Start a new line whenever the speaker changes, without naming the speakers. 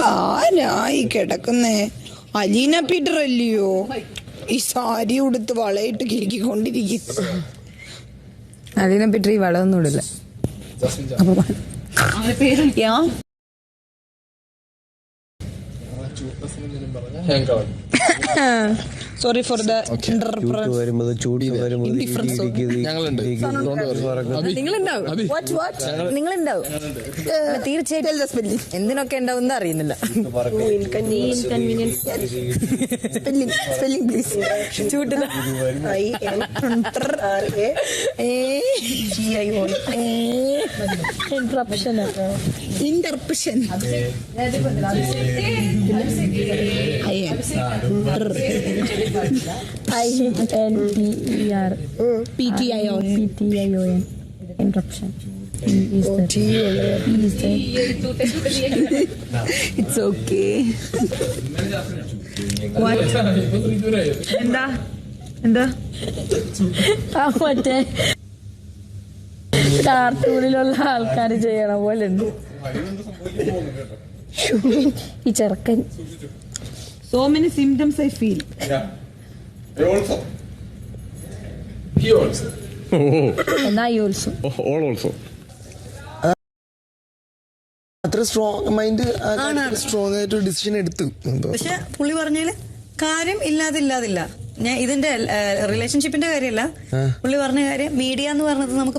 ആരായി കിടക്കുന്നേ? അലീന പീറ്റർ അല്ലയോ? ഈ സാരി ഉടുത്ത് വളയിട്ട് കിരിക്കൊണ്ടിരിക്കും.
അലീന പീറ്റർ ഈ വളമൊന്നും ഇടില്ല.
സോറി ഫോർ ദ
തീർച്ചയായിട്ടും എന്തിനൊക്കെ ഉണ്ടാവും അറിയുന്നില്ല.
Spelling please. Interruption
PTION interruption. It's okay. What? എന്താ മറ്റേ കാർട്ടൂണിലുള്ള ആൾക്കാർ ചെയ്യണ പോലെ ഉണ്ട് ഈ ചെറുക്കൻ.
So many symptoms I feel.
Yeah. I also. He also.
And I also.
All also.
അത്ര സ്ട്രോങ് മൈൻഡ് സ്ട്രോങ് ആയിട്ട് ഡിസിഷൻ എടുത്തു.
പക്ഷെ പുള്ളി പറഞ്ഞാല് കാര്യം ഇല്ലാതില്ല. ഞാൻ ഇതിന്റെ റിലേഷൻഷിപ്പിന്റെ കാര്യമല്ല, പുള്ളി പറഞ്ഞ കാര്യം മീഡിയ എന്ന് പറഞ്ഞത് നമുക്ക്